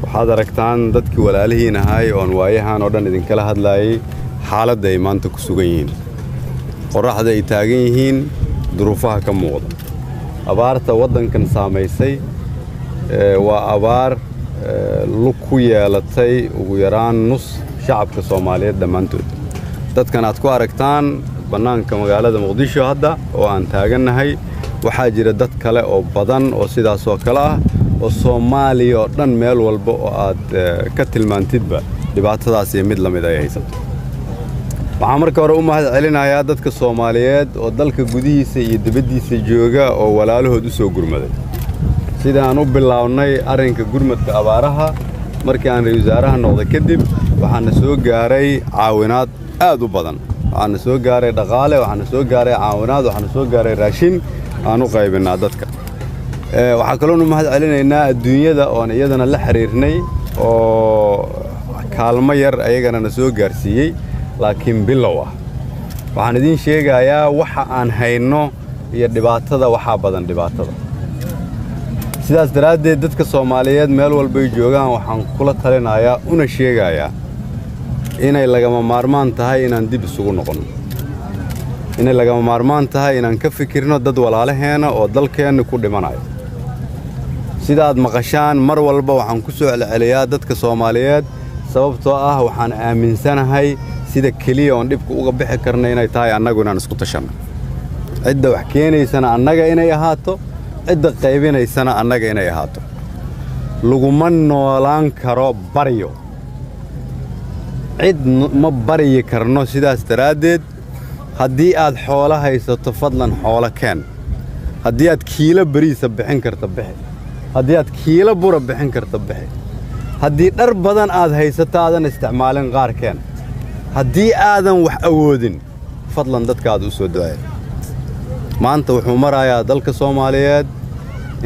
waxaad aragtaan dadkii walaalihiin ahay oon waayahan oo dhan idinkala hadlaayay xaaladda ay maanta ku sugan yihiin qorraxda ay taagan yihiin duruufaha ka muuqda abaarta waddankan saamaysay waa abaar lug ku yeelatay ugu yaraan nus shacabka Soomaaliyeed dhammaantood dadkan aad ku aragtaan bannaanka magaalada Muqdisho hadda oo aan taagannahay waxaa jira dad kale oo badan oo sidaas oo kale ah oo Soomaaliya oo dhan meel walba oo aad ka tilmaantidba dhibaatadaas iyo mid lamid ay haysato waxaan marka hore u mahad celinayaa dadka Soomaaliyeed oo dalka gudihiisa iyo dibaddiisa jooga oo walaalahood u soo gurmaday sida aan u bilownay arrinka gurmadka abaaraha markii aan ra'iisul wasaaraha noqday kadib waxaana soo gaaray caawinaad aad u badan waxaana soo gaaray dhaqaale waxaana soo gaaray caawinaad waxaana soo gaaray raashin aan u qaybinaa dadka waxaa kaloo u mahad celinaynaa adduunyada oo iyadana la xiriirnay oo kaalmo yar ayagana na soo gaarsiiyey laakiin bilow ah waxaan idin sheegayaa waxa aan hayno iyo dhibaatada waxa badan dhibaatada sidaas daraaddeed dadka Soomaaliyeed meel walba ay joogaan waxaan kula talinayaa una sheegayaa inay lagama maarmaan tahay inaan dib isugu noqono inay lagama maarmaan tahay inaan ka fikirno dad walaalaheena oo dalkeena ku dhimanayo sidaad maqashaan mar walba waxaan ku soo celceliyaa dadka Soomaaliyeed sababtoo ah waxaan aaminsanahay sida kaliya oo dhibku uga bixi karna inay tahay annagu inaan isku tashano cidda wax keenaysana annaga inay ahaato cidda qaybinaysana annaga inay ahaato laguma noolaan karo baryo cid ma baryi karno sidaas daraaddeed haddii aad xoolo haysato fadlan xoolo keen haddii aad kiilo bariisa bixin karto bixi haddii aad kiilo bura bixin karto bixi haddii dhar badan aad haysato aadan isticmaalin qaar keen haddii aadan wax awoodin fadlan dadkaada u soo ducee maanta wuxuu marayaa dalka Soomaaliyeed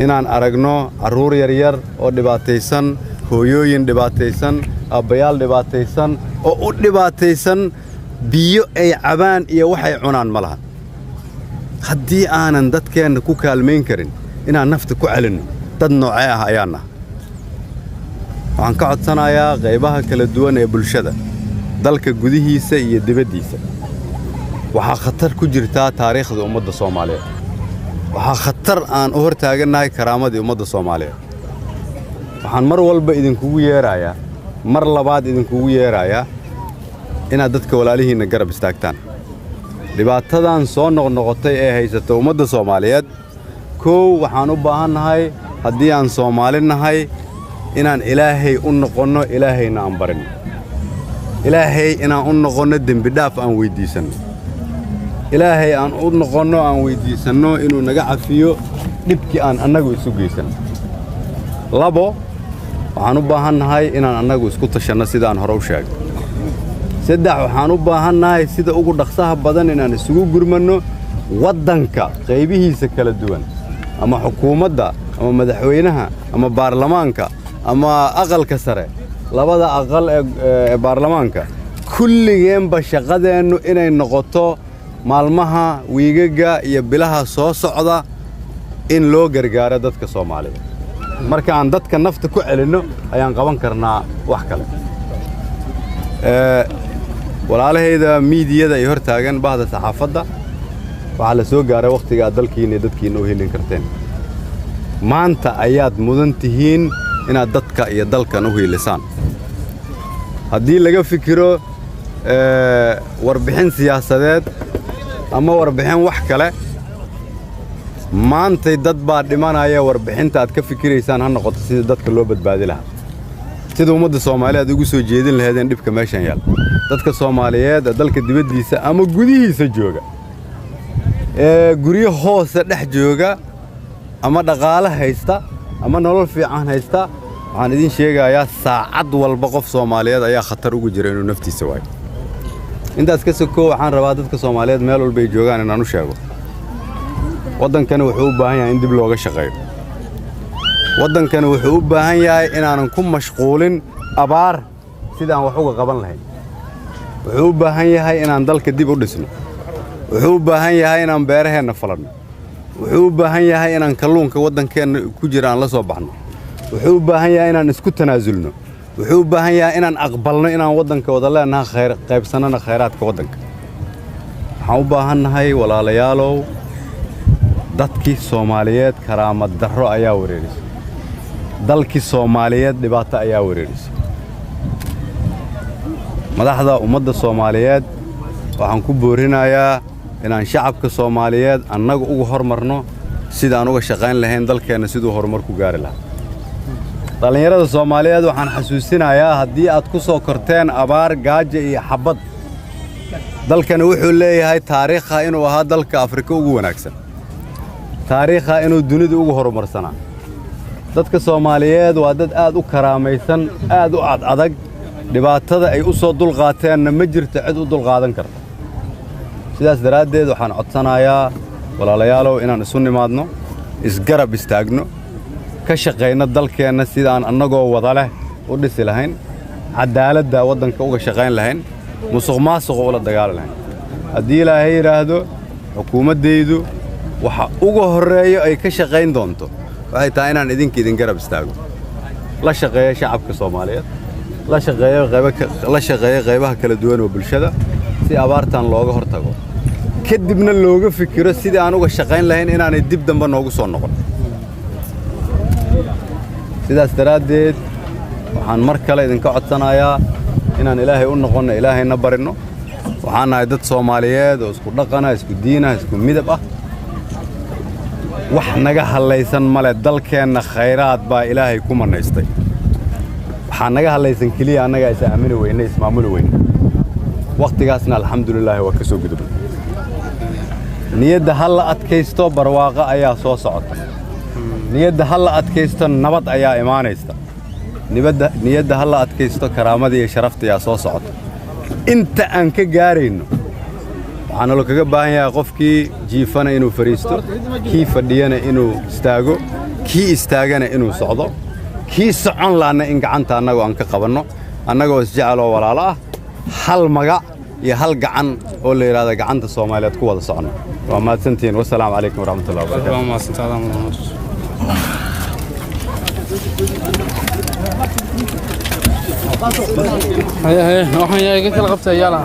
inaan aragno carruur yaryar oo dhibaataysan hooyooyin dhibaataysan aabbayaal dhibaataysan oo u dhibaataysan biyo ay cabaan iyo waxay cunaan ma laha haddii aanan dadkeenna ku kaalmayn karin inaan nafta ku celinno dad noocee ah ayaana waxaan ka codsanayaa qaybaha kala duwan ee bulshada dalka gudihiisa iyo dibaddiisa waxaa khatar ku jirta taariikhda ummadda Soomaaliyeed waxaa khatar aan u hortaagannahay karaamadii ummadda Soomaaliyeed waxaan mar walba idinkugu yeerayaa mar labaad idinkugu yeerayaa inaad dadka walaalihiinna garab istaagtaan dhibaatadan soo noqnoqotay ee haysato ummadda Soomaaliyeed koow waxaan u baahannahay haddii aan Soomaali nahay inaan ilaahay u noqonno ilaahayna aan barino ilaahay inaan u noqonno dembi dhaaf aan weydiisanno ilaahay aan u noqonno aan weydiisanno inuu naga cafiyo dhibkii aan annagu isu geysan labo waxaan u baahannahay inaan annagu isku tashanno sidaan hore u sheegay saddex waxaan u baahannahay sida ugu dhaqsaha badan inaan isugu gurmanno waddanka qaybihiisa kala duwan ama xukuumadda ama madaxweynaha ama baarlamaanka ama aqalka sare labada aqal ee baarlamaanka kulligeenba shaqadeennu inay noqoto maalmaha wiigaga iyo bilaha soo socda in loo gargaaro dadka Soomaaliyeed marka aan dadka nafta ku celinno ayaan qaban karnaa wax kale walaalahayda miidiyada ay hortaagan bahda saxaafadda waxa la soo gaaray waqtiga aad dalkiina dadkiina u helin karteen maanta ayaad mudan tihiin inaad dadka iyo dalkan u heelisaan haddii laga fikiro warbixin siyaasadeed ama warbixin wax kale maantay dad baa dhimanaya warbixinta aad ka fikiraysaan ha noqoto sida dadka loo badbaadi lahaa sida ummadda Soomaaliyeed ugu soo jeedin lahaydeen dhibka meeshan yaal dadka Soomaaliyeed dalka dibaddiisa ama gudihiisa jooga guryo hoose dhex jooga ama dhaqaale haysta ama nolol fiican haysta waxaan idin sheegayaa saacad walba qof Soomaaliyeed ayaa khatar ugu jira inuu naftiisa waayo intaas ka soo waxaan rabaa dadka Soomaaliyeed meel walba ay joogaan inaan u sheego waddankani wuxuu u baahan yahay in dib looga shaqeeyo waddankani wuxuu u baahan yahay inaanan ku mashquulin abaar sidaan wax uga qaban lahayn wuxuu u baahan yahay inaan dalka dib u dhisno wuxuu u baahan yahay inaan beeraheena falanno wuxuu u baahan yahay inaan kalluunka waddankeena ku jira aan la soo baxno wuxuu u baahan yahay inaan isku tanaasulno wuxuu u baahan yahay inaan aqbalno inaan waddanka wada leenahay qaybsanana khayraadka waddanka waxaan u baahannahay walaalayaalow dadkii Soomaaliyeed karaamad darro ayaa wareerisay dalkii Soomaaliyeed dhibaato ayaa wareerisay madaxda ummadda Soomaaliyeed waxaan ku boorinayaa inaan shacabka Soomaaliyeed annaga ugu hormarno sida aan uga shaqayn lahayn dalkeena sidoo horumar ku gaari lahaa dhalinyarada Soomaaliyeed waxaan xasuusinayaa haddii aad ku soo korteen abaar gaajo iyo xabad dalkana wuxuu leeyahay taariikha inuu ahaa dalka Afrika ugu wanaagsan taariikha inuu dunida ugu horumarsanaa dadka Soomaaliyeed waa dad aad u karaamaysan aad u adag dhibaatada ay u soo dul qaateenna ma jirto cid u dul qaadan karta sidaas daraaddeed waxaan codsanayaa walaalayaalow inaan isu nimaadno isgarab istaagno ka shaqeyno dalkeena sidaan annagoo wada leh u dhisi lahayn cadaaladda waddanka uga shaqayn lahayn musuqmaasuqa ula dagaali lahayn haddii Ilaahay yiraahdo xukuumaddeedu waxa ugu horeeyo ay ka shaqayn doonto waxay tahay inaan idin garab istaago la shaqeeyo shacabka Soomaaliyeed la shaqeeyo qaybaha kala duwan oo bulshada si abaartan looga hortago kadibna looga fikiro sidii aan uga shaqayn lahayn inaanay dib dambe noogu soo noqon sidaas daraaddeed waxaan mar kale idinka codsanayaa inaan Ilaahay u noqono Ilaahayna barino waxaan nahay dad Soomaaliyeed oo isku dhaqana isku diina isku midab ah wax naga halaysan male dalkeena khayraad baa Ilaahay ku manaystay waxaan naga halaysan kaliya annaga is aamini weynay ismaamul weynay waqtigaasna alxamdulillah waa ka soo gudubnay niyadda hal adkaysto barwaaqo ayaa soo socota niyadda hal adkaysto nabad ayaa imaanaysta niyadda hal adkaysto karaamada iyo sharafta ayaa soo socota inta aan ka gaarayno waxaan loo kaga baahan yahay qofkii jiifana inuu fariisto kii fadhiyana inuu istaago kii istaagana inuu socdo kii socon laana in gacanta annagu aan ka qabanno annagoo isjecel oo walaalo ah hal magac iyo hal gacan oo la yiraahdo gacanta Soomaaliyeed ku wada socono waa mahadsantiin wassalaamu calaykum waraxmatullaahi wabarakaatuh waa mahadsantahay هيا هيا waxaan yahay ka kala qabtay yala